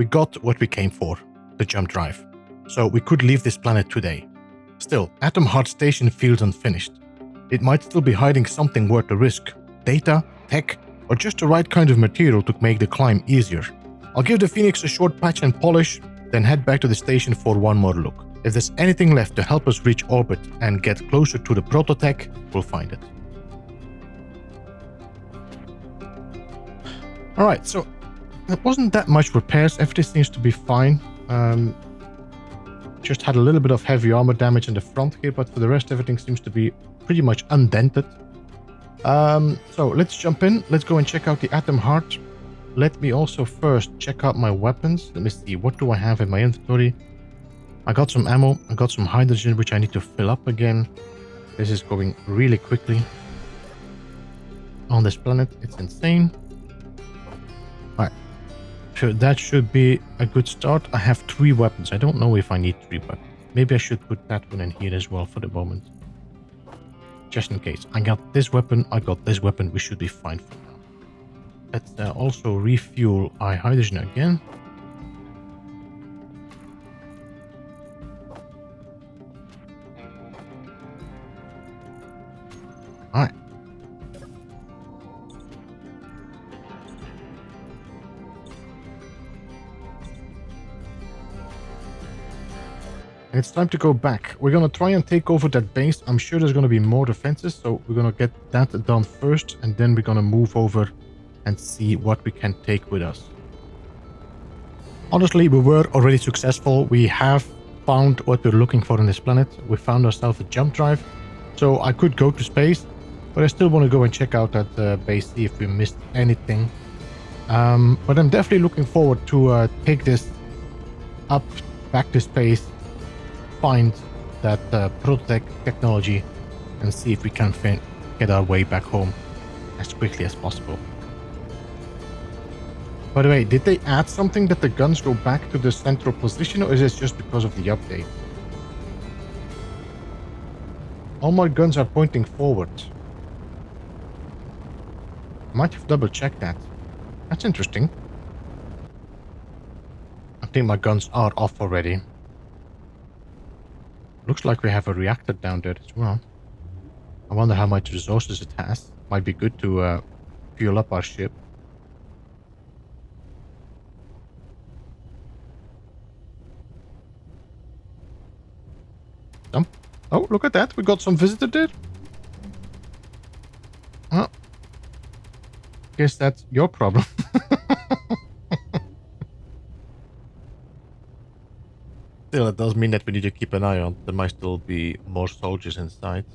we got what we came for, the jump drive. So we could leave this planet today. Still, Atom Heart Station feels unfinished. It might still be hiding something worth the risk. Data, tech, or just the right kind of material to make the climb easier. I'll give the Phoenix a short patch and polish, then head back to the station for one more look. If there's anything left to help us reach orbit and get closer to the prototech, we'll find it. Alright, so there wasn't that much repairs. Everything seems to be fine. Just had a little bit of heavy armor damage in the front here, but for the rest everything seems to be pretty much undented. So let's jump in. Let's go and check out the Atom Heart. Let me also first check out my weapons. Let me see, what do I have in my inventory? I got some ammo, I got some hydrogen, which I need to fill up again. This is going really quickly on this planet. It's insane. Alright, so that should be a good start. I have 3 weapons. I don't know if I need 3 weapons. Maybe I should put that one in here as well for the moment. Just in case. I got this weapon, I got this weapon. We should be fine for now. Let's also refuel our hydrogen again. Alright. It's time to go back. We're gonna try and take over that base. I'm sure there's gonna be more defenses, so we're gonna get that done first, and then we're gonna move over and see what we can take with us. Honestly, we were already successful. We have found what we're looking for on this planet. We found ourselves a jump drive, so I could go to space, but I still want to go and check out that base, see if we missed anything. But I'm definitely looking forward to take this up back to space, find that prototech technology, and see if we can get our way back home as quickly as possible. By the way, did they add something that the guns go back to the central position, or is it just because of the update? All my guns are pointing forward. Might have double checked that. That's interesting. I think my guns are off already. Looks like we have a reactor down there as well. I wonder how much resources it has. Might be good to fuel up our ship. Oh, look at that. We got some visitor there. Oh. Guess that's your problem. Still, it does mean that we need to keep an eye on. There might still be more soldiers inside.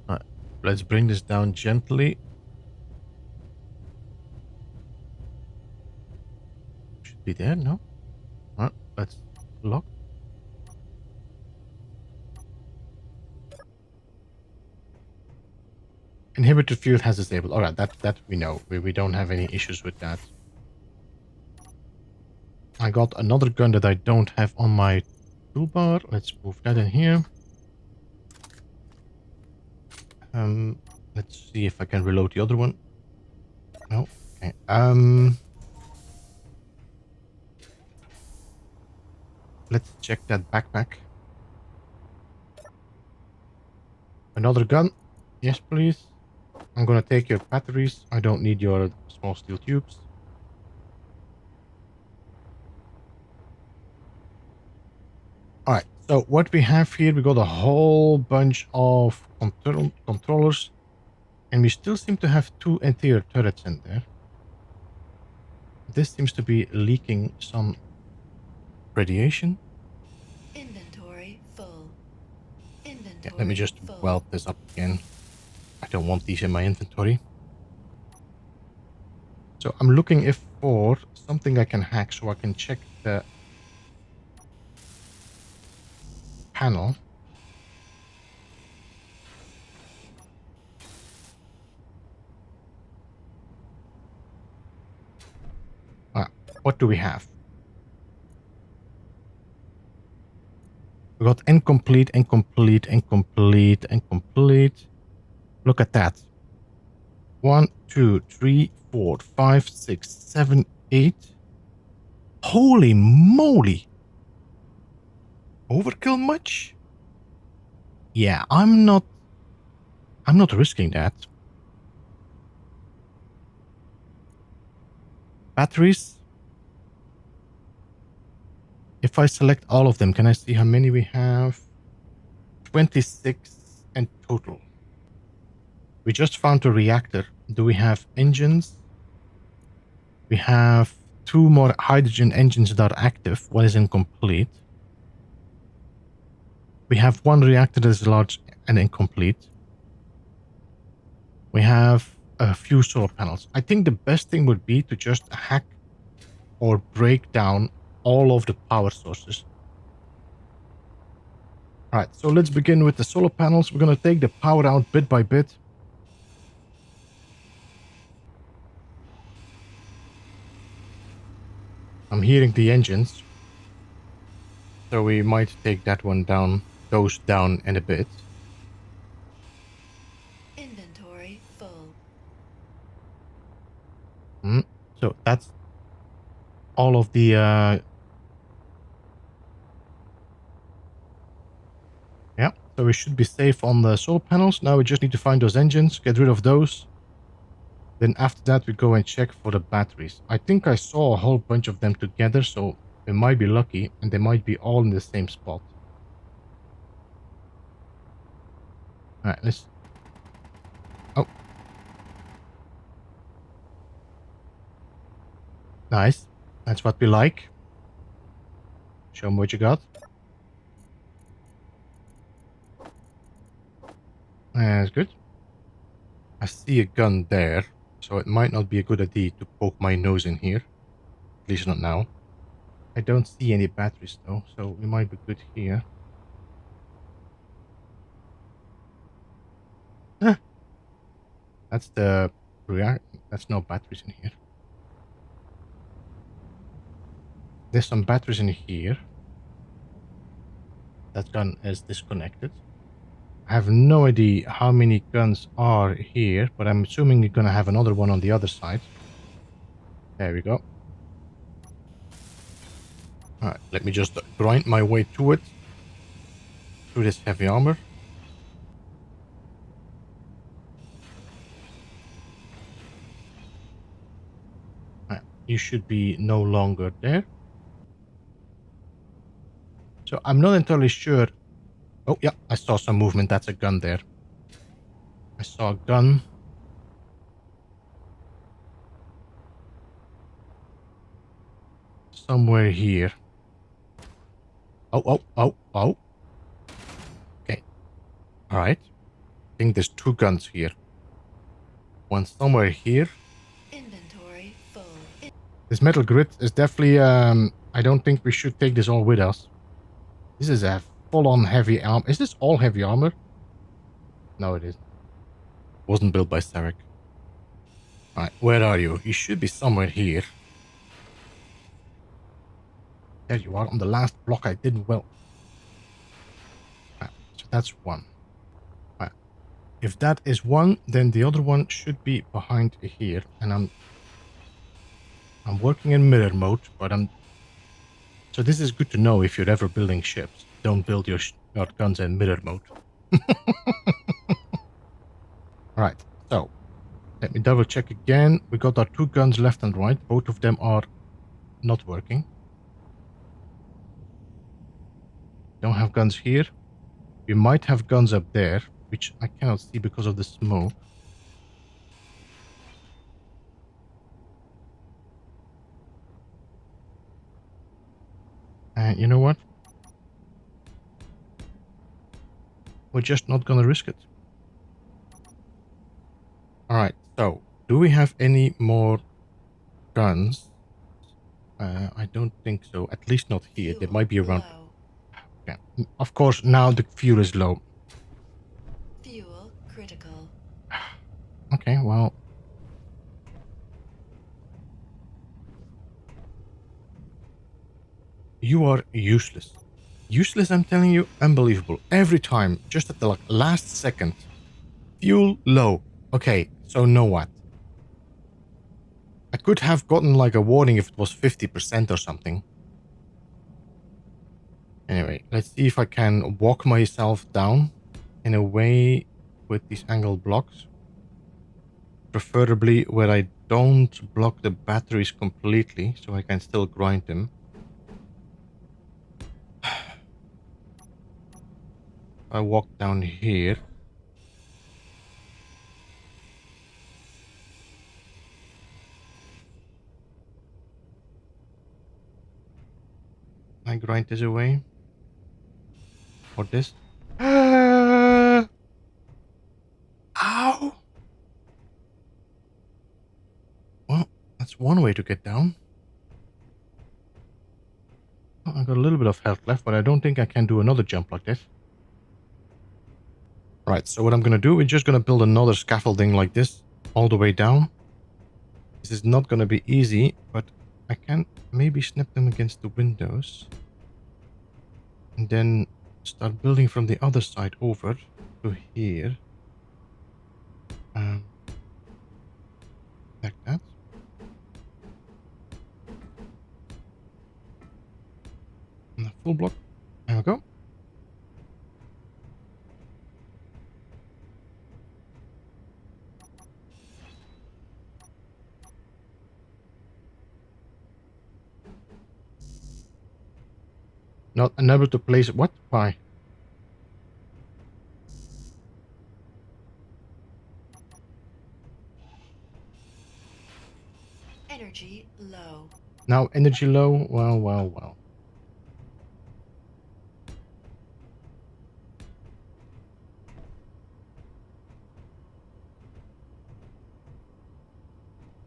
Alright, let's bring this down gently. Should be there, no? Alright, let's lock. Inhibitor field has disabled. Alright, that we know. We don't have any issues with that. I got another gun that I don't have on my toolbar. Let's move that in here. Let's see if I can reload the other one. No. Okay. Let's check that backpack. Another gun. Yes, please. I'm gonna take your batteries. I don't need your small steel tubes. Alright, so what we have here, we got a whole bunch of controllers, and we still seem to have 2 interior turrets in there. This seems to be leaking some radiation. Inventory full. Inventory Yeah, let me just full. weld this up again. I don't want these in my inventory. So I'm looking for something I can hack so I can check the panel. What do we have? We got incomplete, incomplete, incomplete, incomplete. Look at that. 1, 2, 3, 4, 5, 6, 7, 8. Holy moly! Overkill much? Yeah, I'm not risking that. Batteries. If I select all of them, can I see how many we have? 26 in total. We just found a reactor. Do we have engines? We have 2 more hydrogen engines that are active. One is incomplete. We have 1 reactor that is large and incomplete. We have a few solar panels. I think the best thing would be to just hack or break down all of the power sources. Alright, so let's begin with the solar panels. We're going to take the power out bit by bit. I'm hearing the engines. So we might take that one down, those down in a bit. Inventory full. So that's all of the yeah, so we should be safe on the solar panels. Now we just need to find those engines, get rid of those. Then after that we go and check for the batteries. I think I saw a whole bunch of them together, so we might be lucky and they might be all in the same spot. Alright, let's... Oh. Nice. That's what we like. Show me what you got. That's good. I see a gun there, so it might not be a good idea to poke my nose in here. At least not now. I don't see any batteries though, so we might be good here. Ah, that's the reactor. That's no batteries in here. There's some batteries in here. That gun is disconnected. I have no idea how many guns are here, but I'm assuming you're gonna have another one on the other side. There we go. Alright, let me just grind my way to it. Through this heavy armor. Alright, you should be no longer there. So I'm not entirely sure. Oh yeah, I saw some movement. That's a gun there. I saw a gun. Somewhere here. Oh. Okay. Alright. I think there's 2 guns here. One somewhere here. Inventory full. This metal grid is definitely, I don't think we should take this all with us. This is a full-on heavy armor. Is this all heavy armor? No, it isn't. Wasn't built by Sarek. Alright, where are you? You should be somewhere here. There you are, on the last block. I did well. Right, so that's 1. Right. If that is 1, then the other one should be behind here. And I'm working in mirror mode, but so this is good to know if you're ever building ships. Don't build your guns in mirror mode. Alright, so let me double check again. We got our 2 guns left and right. Both of them are not working. Don't have guns here. We might have guns up there, which I cannot see because of the smoke. And you know what? We're just not gonna risk it. Alright, so do we have any more guns? I don't think so. At least not here. They might be around. Low. Yeah. Of course, now the fuel is low. Fuel critical. Okay, well. You are useless. Useless, I'm telling you. Unbelievable. Every time, just at the last second. Fuel low. Okay, so know what? I could have gotten like a warning if it was 50% or something. Anyway, let's see if I can walk myself down in a way with these angled blocks. Preferably where I don't block the batteries completely, so I can still grind them. I walk down here. I grind this away. Or this. Ow! Well, that's one way to get down. Oh, I got a little bit of health left, but I don't think I can do another jump like this. Right, so what I'm gonna do, we're just gonna build another scaffolding like this all the way down. This is not gonna be easy, but I can maybe snap them against the windows. And then start building from the other side over to here. Like that. And a full block. There we go. Not unable to place what? Why? Energy low. Now energy low. Well, well, well.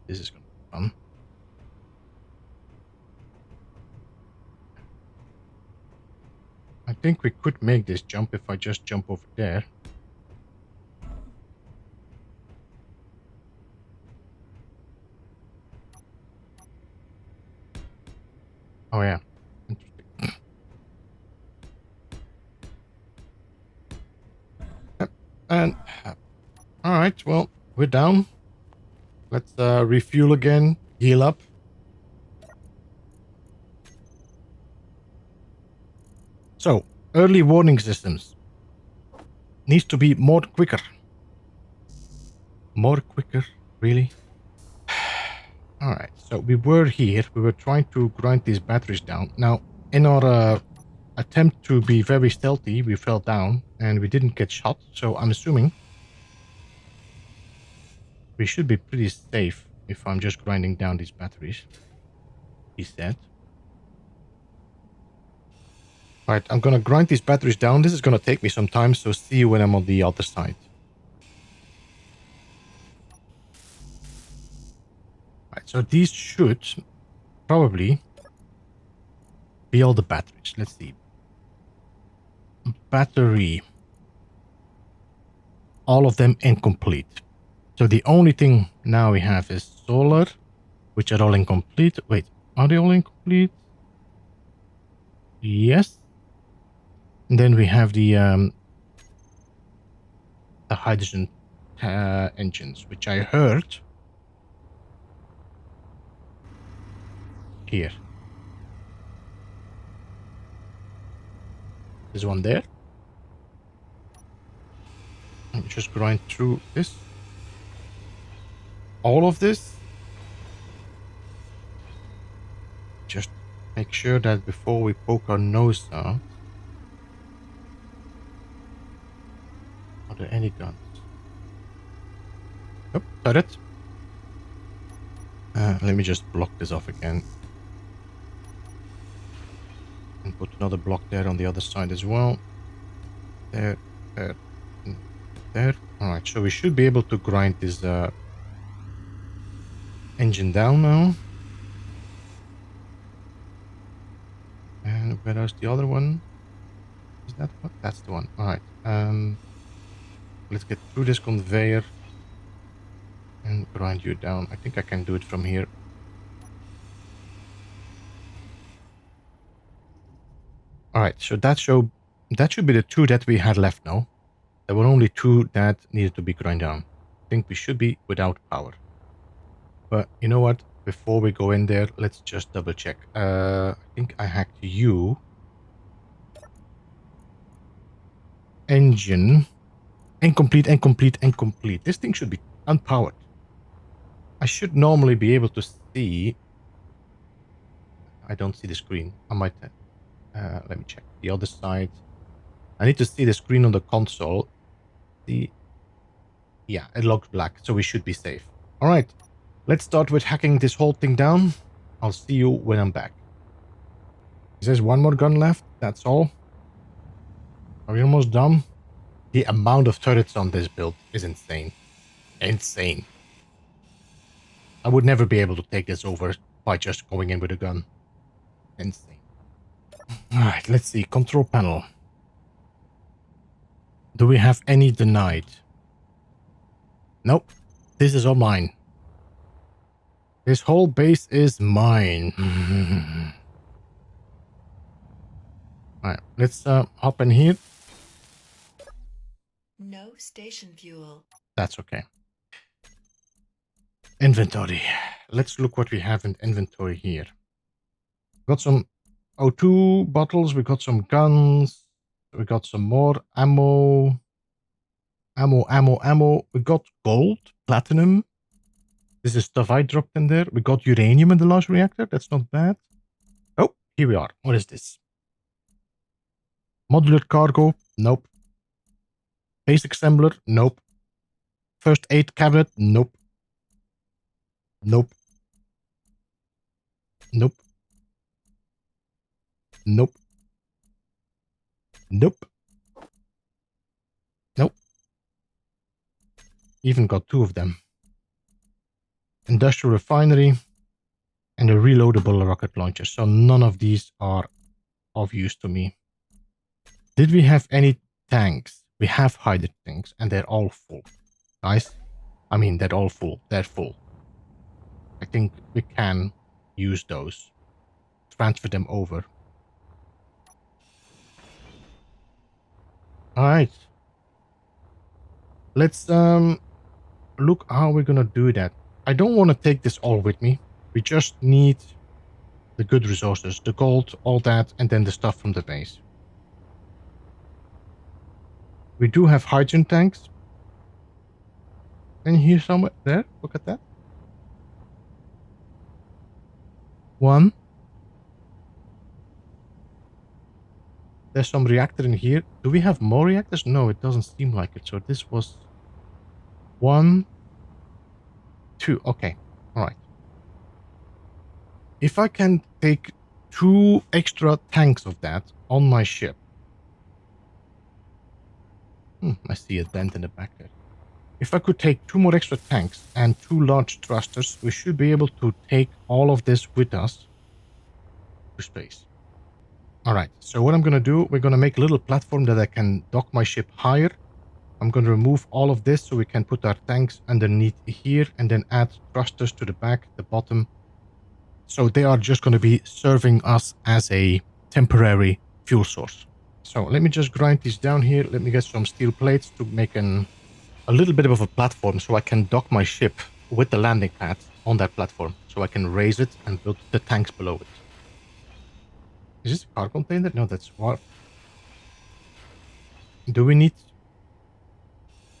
This is gonna be fun. I think we could make this jump if I just jump over there. Oh yeah. Interesting. Yep. And alright, well, we're down. Let's refuel again, heal up. So, early warning systems. Needs to be more quicker. More quicker, really? Alright, so we were here. We were trying to grind these batteries down. Now, in our attempt to be very stealthy, we fell down and we didn't get shot. So I'm assuming we should be pretty safe if I'm just grinding down these batteries. He said. Alright, I'm gonna grind these batteries down. This is gonna take me some time, so see you when I'm on the other side. Alright, so these should probably be all the batteries. Let's see. Battery. All of them incomplete. So the only thing now we have is solar, which are all incomplete. Wait, are they all incomplete? Yes. And then we have the hydrogen engines, which I heard here. There's one there. Let me just grind through this. All of this. Just make sure that before we poke our nose out. Are there any guns? Nope, turret. Let me just block this off again. And put another block there on the other side as well. There, there, there. Alright, so we should be able to grind this engine down now. And where is the other one? Is that what? That's the one. Alright. Let's get through this conveyor and grind you down. I think I can do it from here. Alright, so that should be the two that we had left now. There were only two that needed to be grind down. I think we should be without power. But you know what? before we go in there, let's just double check. I think I hacked you. Engine. Incomplete, incomplete, incomplete. This thing should be unpowered. I should normally be able to see. I don't see the screen. I might. Let me check the other side. I need to see the screen on the console. Yeah, it looks black, so we should be safe. All right, let's start with hacking this whole thing down. I'll see you when I'm back. There's one more gun left. That's all. Are we almost done? The amount of turrets on this build is insane. Insane. I would never be able to take this over by just going in with a gun. Insane. All right, let's see. Control panel. Do we have any denied? Nope. This is all mine. This whole base is mine. Alright, let's hop in here. No station fuel. That's okay. Inventory. Let's look what we have in inventory here. Got some O2 bottles. We got some guns. We got some more ammo. Ammo. We got gold, platinum. This is stuff I dropped in there. We got uranium in the launch reactor. That's not bad. Oh, here we are. What is this? Modular cargo. Nope. Basic assembler. Nope. First aid cabinet. Nope. Nope. Nope. Nope. Nope. Nope. Even got two of them. Industrial refinery and a reloadable rocket launcher. So none of these are of use to me. Did we have any tanks? We have hydrogen tanks and they're all full. Guys, I mean, they're all full. They're full. I think we can use those. Transfer them over. Alright. Let's look how we're gonna do that. I don't want to take this all with me. We just need the good resources, the gold, all that, and then the stuff from the base. We do have hydrogen tanks. Can you hear somewhere? There, look at that. One. There's some reactor in here. Do we have more reactors? No, it doesn't seem like it. So this was 1, 2. Okay, all right. If I can take 2 extra tanks of that on my ship. I see a dent in the back there. If I could take 2 more extra tanks and 2 large thrusters, we should be able to take all of this with us to space. Alright, so what I'm going to do, we're going to make a little platform that I can dock my ship higher. I'm going to remove all of this so we can put our tanks underneath here and then add thrusters to the back, the bottom. So they are just going to be serving us as a temporary fuel source. So let me just grind these down here. Let me get some steel plates to make a little bit of a platform so I can dock my ship with the landing pad on that platform. So I can raise it and build the tanks below it. Is this a car container? No, that's what. Do we need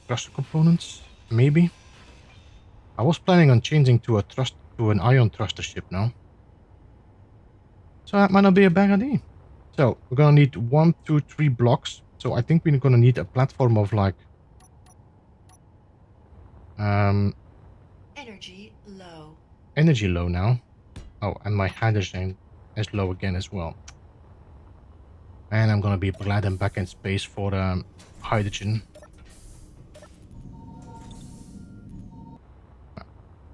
thruster components? Maybe. I was planning on changing to an ion thruster ship now. So that might not be a bad idea. So we're gonna need 1, 2, 3 blocks. So I think we're gonna need a platform of like Energy low. energy low now. Oh, and my hydrogen is low again as well. And I'm gonna be glad I'm back in space for hydrogen.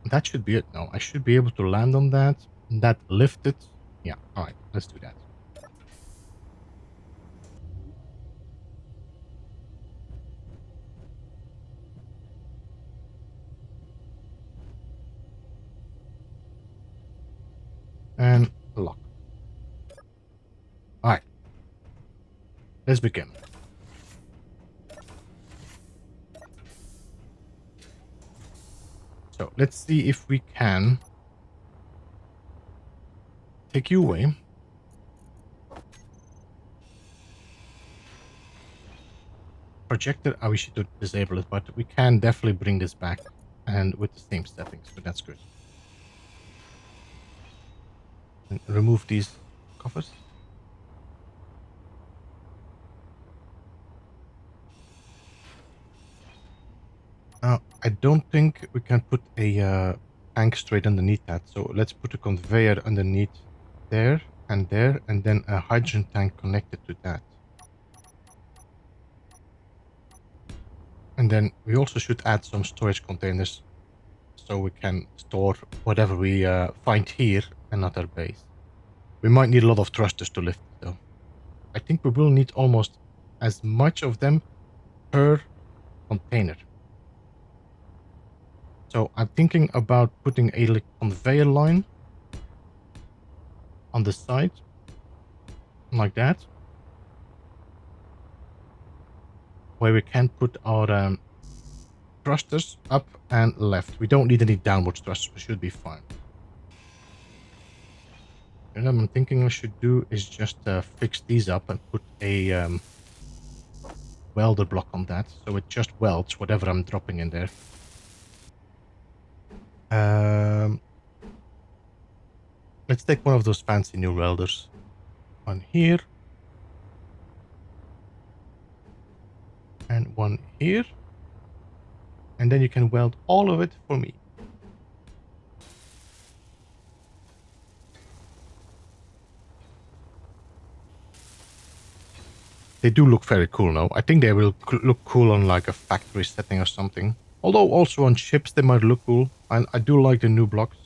That should be it. No, I should be able to land on that. That lifted. Yeah, alright, let's do that. And lock. Alright. Let's begin. So let's see if we can take you away. Projector, I wish you to disable it, but we can definitely bring this back and with the same settings, so that's good. And remove these covers. Now, I don't think we can put a tank straight underneath that, so let's put a conveyor underneath there, and then a hydrogen tank connected to that. And then we also should add some storage containers so we can store whatever we find here and at our base. We might need a lot of thrusters to lift it though. I think we will need almost as much of them per container. So I'm thinking about putting a conveyor line on the side, like that, where we can put our thrusters up and left. We don't need any downward thrusters, we should be fine. And what I'm thinking I should do is just fix these up and put a welder block on that, so it just welds whatever I'm dropping in there. Let's take one of those fancy new welders. One here. And one here. And then you can weld all of it for me. They do look very cool now. I think they will look cool on like a factory setting or something. Although also on ships they might look cool. And I do like the new blocks.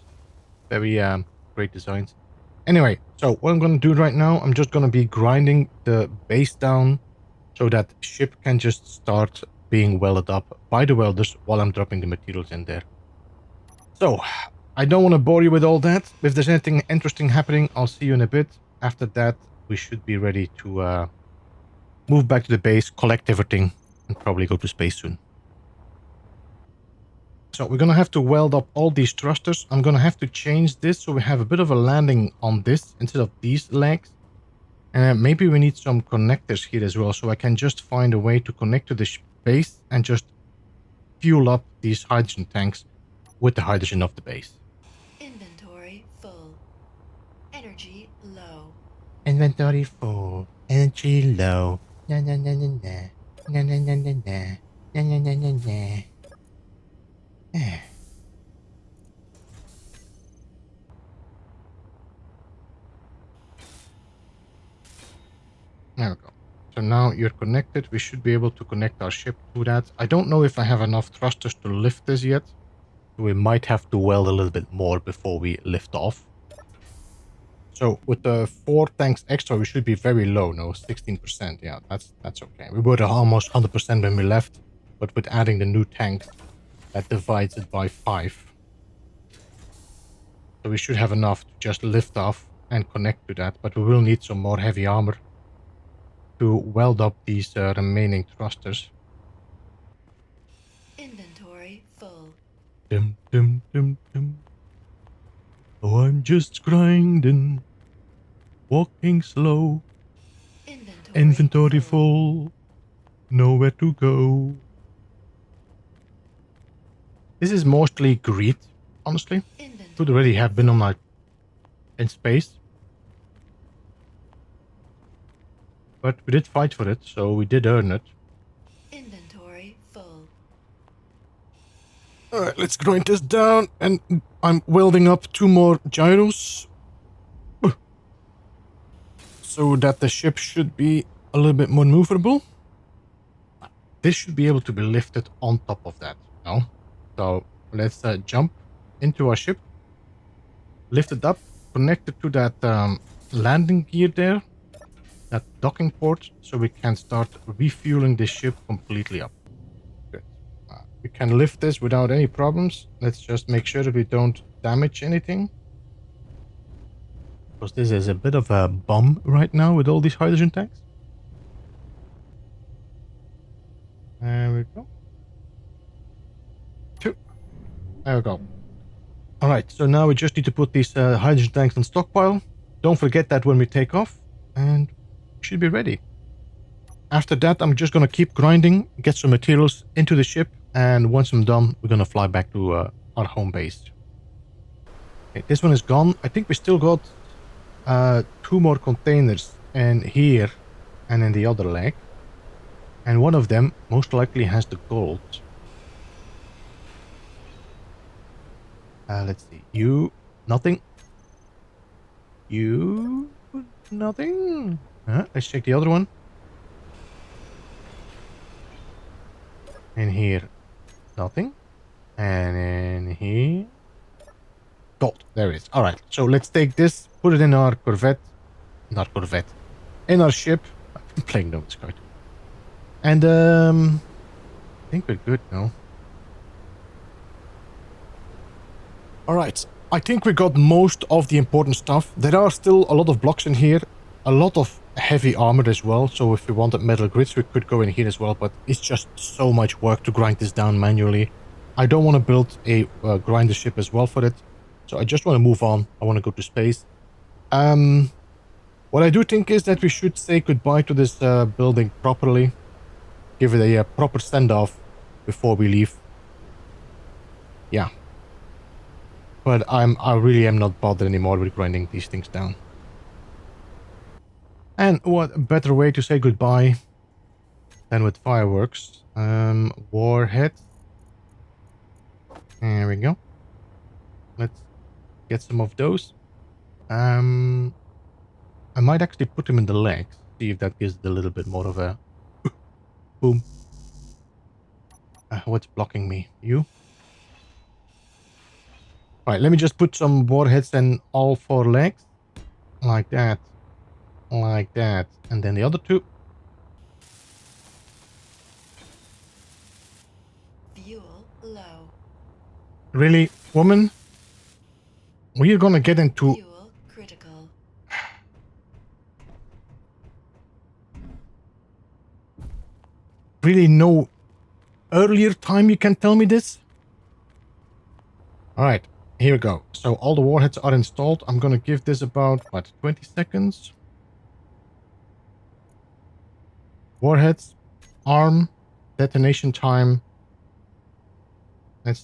Very great designs. Anyway, so what I'm going to do right now, I'm just going to be grinding the base down so that ship can just start being welded up by the welders while I'm dropping the materials in there. So, I don't want to bore you with all that. If there's anything interesting happening, I'll see you in a bit. After that, we should be ready to move back to the base, collect everything, and probably go to space soon. So we're going to have to weld up all these thrusters. I'm going to have to change this so we have a bit of a landing on this instead of these legs. And maybe we need some connectors here as well, so I can just find a way to connect to the base and just fuel up these hydrogen tanks with the hydrogen of the base. Inventory full. Energy low. Inventory full. Energy low. Na na na na na. Na na na na na. Na na na na na. There we go. So now you're connected. We should be able to connect our ship to that. I don't know if I have enough thrusters to lift this yet. We might have to weld a little bit more before we lift off. So with the 4 tanks extra, we should be very low. No, 16%. Yeah, that's okay. We were almost 100% when we left. But with adding the new tanks, that divides it by 5. So we should have enough to just lift off and connect to that. But we will need some more heavy armor to weld up these remaining thrusters. Inventory full. Dum dum dum dum. Oh, I'm just grinding, walking slow. Inventory full, nowhere to go. This is mostly greed, honestly. Could already have been on in space. But we did fight for it, so we did earn it. Inventory full. Alright, let's grind this down, and I'm welding up 2 more gyros. So that the ship should be a little bit more maneuverable. This should be able to be lifted on top of that, no? So let's jump into our ship. Lift it up, connect it to that landing gear there. That docking port, so we can start refueling the ship completely up. Good. We can lift this without any problems. Let's just make sure that we don't damage anything. Because this is a bit of a bomb right now with all these hydrogen tanks. There we go. 2. There we go. Alright, so now we just need to put these hydrogen tanks on stockpile. Don't forget that when we take off, and we should be ready. After that, I'm just gonna keep grinding, get some materials into the ship, and once I'm done, we're gonna fly back to our home base. Okay, this one is gone. I think we still got 2 more containers in here and in the other leg. And one of them most likely has the gold. Let's see. You, nothing. You, nothing. Let's check the other one. In here, nothing. And in here, gold. There it is. All right. So let's take this, put it in our Corvette. Not Corvette. In our ship. I'm playing Nova Sky. And I think we're good now. Alright, I think we got most of the important stuff. There are still a lot of blocks in here, a lot of heavy armor as well, so if we wanted metal grids we could go in here as well, but it's just so much work to grind this down manually. I don't want to build a grinder ship as well for it, so I just want to move on. I want to go to space. What I do think is that we should say goodbye to this building properly, give it a proper send-off before we leave. Yeah. But I really am not bothered anymore with grinding these things down. And what better way to say goodbye than with fireworks? Warhead. There we go. Let's get some of those. I might actually put them in the legs. See if that gives it a little bit more of a boom. What's blocking me? You? Alright, let me just put some warheads in all 4 legs. Like that. Like that. And then the other 2. Fuel low. Really, woman? We're gonna get into... Fuel critical. Really no earlier time you can tell me this? Alright. Here we go. So all the warheads are installed. I'm gonna give this about, what, 20 seconds? Warheads, arm, detonation time. Let's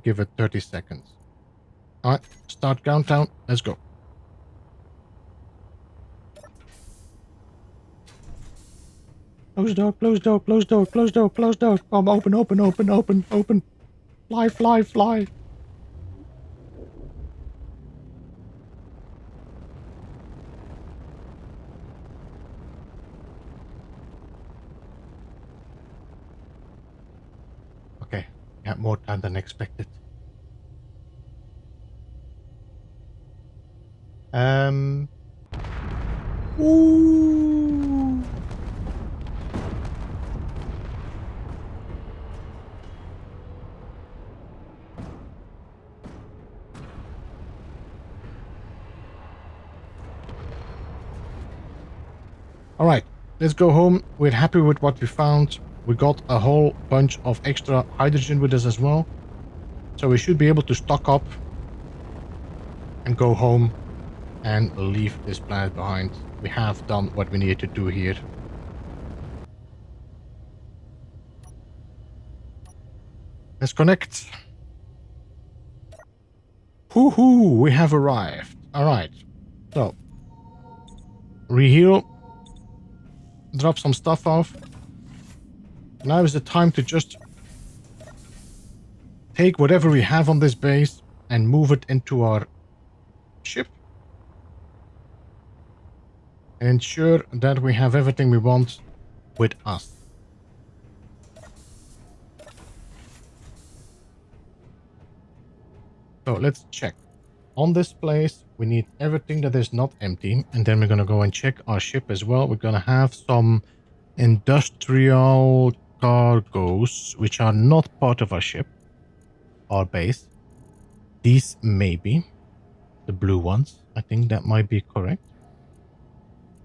give it 30 seconds. Alright, start countdown. Let's go. Close door, close door, close door, close door, close door. Come, open, open, open, open, open. Fly, fly, fly. Okay, got more time than expected. Ooh. All right, let's go home. We're happy with what we found. We got a whole bunch of extra hydrogen with us as well. So we should be able to stock up and go home and leave this planet behind. We have done what we needed to do here. Let's connect. Woohoo! We have arrived. Alright. So. Reheal. Drop some stuff off. Now is the time to just take whatever we have on this base and move it into our ship. And ensure that we have everything we want with us. So let's check. On this place, we need everything that is not empty. And then we're going to go and check our ship as well. We're going to have some industrial cargoes, which are not part of our ship, our base. These may be the blue ones. I think that might be correct.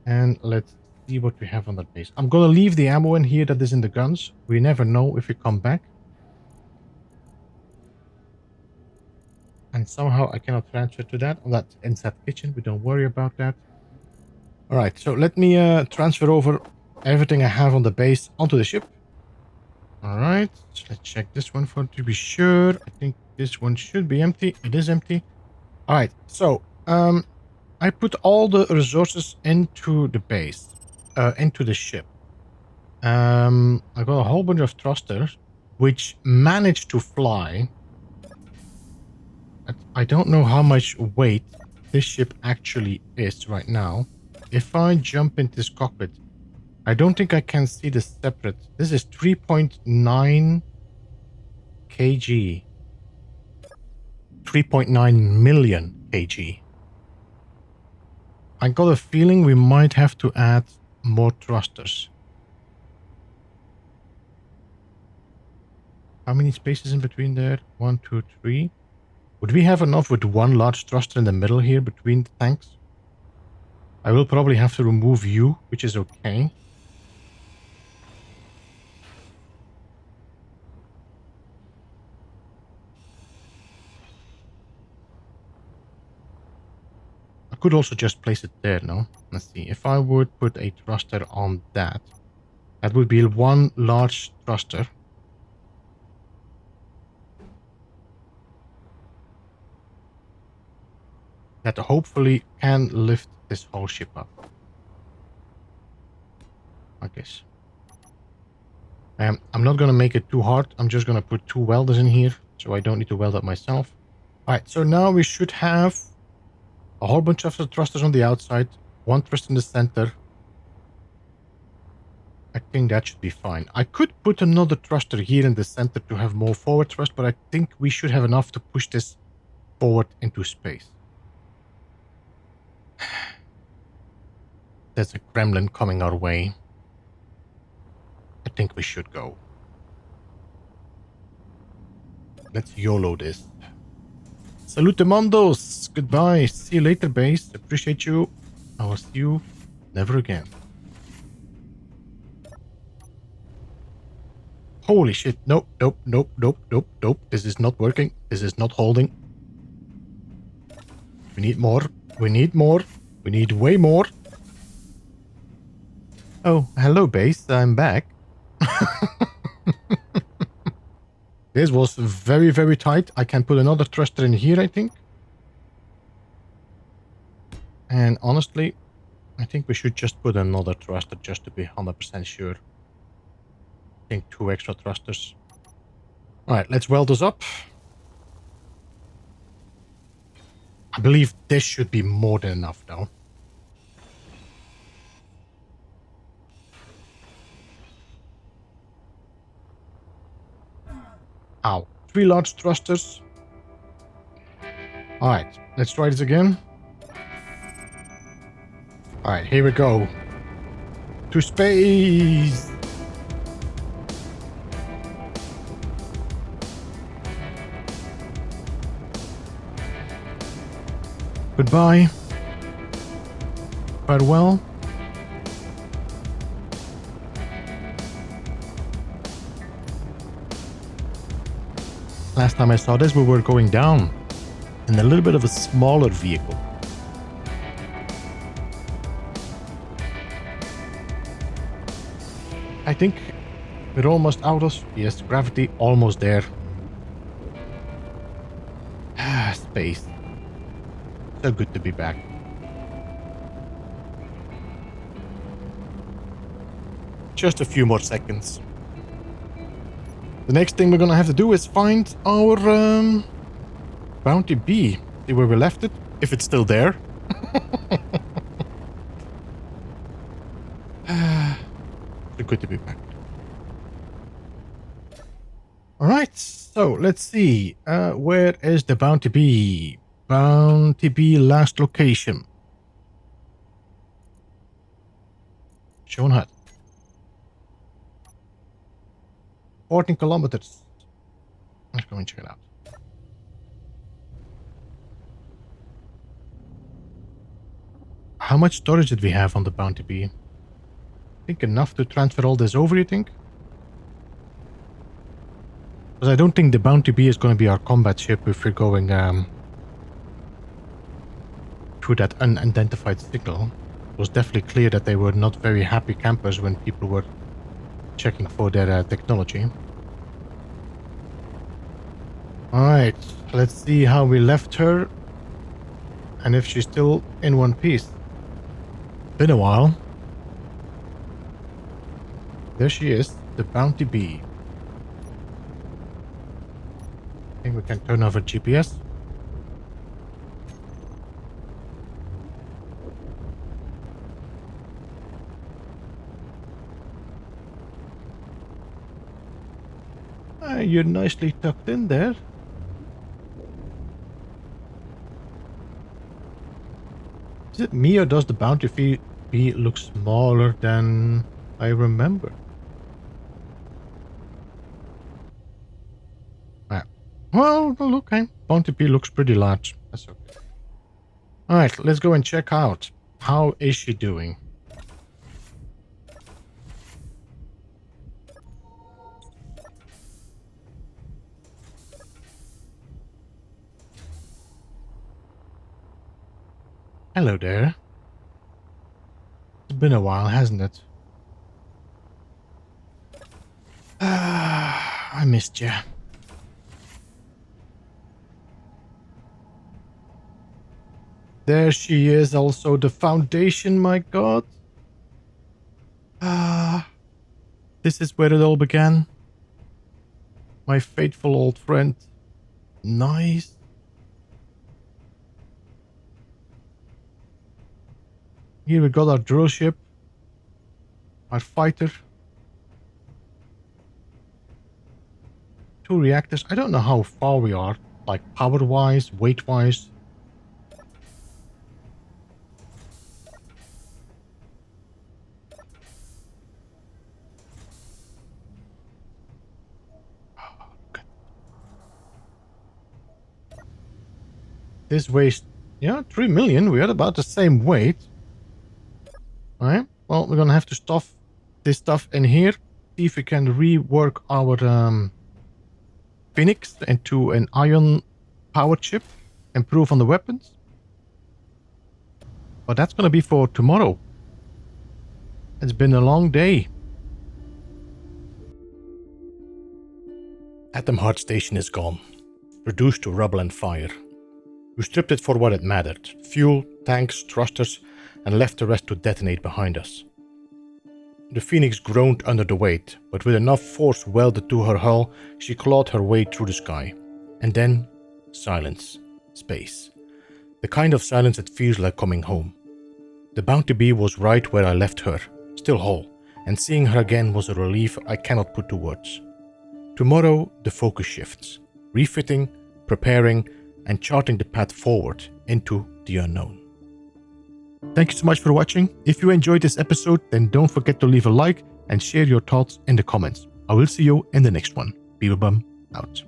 And let's see what we have on that base. I'm going to leave the ammo in here that is in the guns. We never know if we come back. And somehow I cannot transfer to that. Oh, that's inside kitchen. We don't worry about that. All right, so let me transfer over everything I have on the base onto the ship. All right, so let's check this one for to be sure. I think this one should be empty. It is empty. All right, so I put all the resources into the base, into the ship. I got a whole bunch of thrusters, which managed to fly. I don't know how much weight this ship actually is right now. If I jump into this cockpit, I don't think I can see the separate. This is 3.9 kg. 3.9 million kg. I got a feeling we might have to add more thrusters. How many spaces in between there? 1, 2, 3. Would we have enough with one large thruster in the middle here between the tanks? I will probably have to remove you, which is okay. I could also just place it there, no? Let's see. If I would put a thruster on that, that would be one large thruster. That hopefully can lift this whole ship up. I guess. I'm not going to make it too hard. I'm just going to put 2 welders in here, so I don't need to weld up myself. Alright, so now we should have a whole bunch of thrusters on the outside, 1 thruster in the center. I think that should be fine. I could put another thruster here in the center to have more forward thrust, but I think we should have enough to push this forward into space. There's a gremlin coming our way. I think we should go. Let's YOLO this. Salutamondos! Goodbye. See you later, base. Appreciate you. I will see you never again. Holy shit. Nope, nope, nope, nope, nope, nope. This is not working. This is not holding. We need more. We need more. We need way more. Oh, hello, base. I'm back. This was very, very tight. I can put another thruster in here, I think. And honestly, I think we should just put another thruster just to be 100% sure. I think 2 extra thrusters. Alright, let's weld this up. I believe this should be more than enough, though. Ow. 3 large thrusters. Alright, let's try this again. Alright, here we go. To space! Goodbye. Farewell. Last time I saw this, we were going down in a little bit of a smaller vehicle. I think we're almost out of... Yes, gravity, almost there. Space. So good to be back. Just a few more seconds. The next thing we're gonna have to do is find our bounty bee. See where we left it, if it's still there. So good to be back. Alright, so let's see. Where is the bounty bee? Bounty bee last location. Shown hut. 14 kilometers. Let's go and check it out. How much storage did we have on the bounty bee? I think enough to transfer all this over, you think? Because I don't think the bounty bee is going to be our combat ship if we're going through that unidentified signal, it was definitely clear that they were not very happy campers when people were checking for their technology. Alright, let's see how we left her and if she's still in one piece. Been a while. There she is, the Bounty Bee. I think we can turn off her GPS. You're nicely tucked in there. Is it me or does the Bounty Bee look smaller than I remember? Well, okay. Bounty Bee looks pretty large. That's okay. Alright, let's go and check out. How is she doing? Hello there. It's been a while, hasn't it? I missed you. There she is, also the Foundation, my god. This is where it all began. My faithful old friend. Nice. Here we got our drill ship. Our fighter. 2 reactors. I don't know how far we are, like power-wise, weight-wise. This weighs, yeah, 3 million. We are about the same weight. Alright, well, we're gonna have to stuff this stuff in here. See if we can rework our Phoenix into an ion power chip. Improve on the weapons. But that's gonna be for tomorrow. It's been a long day. Atom Heart Station is gone. Reduced to rubble and fire. We stripped it for what it mattered. Fuel, tanks, thrusters, and left the rest to detonate behind us. The Phoenix groaned under the weight, but with enough force welded to her hull, she clawed her way through the sky. And then, silence. Space. The kind of silence that feels like coming home. The Bounty Bee was right where I left her, still whole, and seeing her again was a relief I cannot put to words. Tomorrow, the focus shifts. Refitting, preparing, and charting the path forward into the unknown. Thank you so much for watching. If you enjoyed this episode, then don't forget to leave a like and share your thoughts in the comments. I will see you in the next one. Beeblebum out.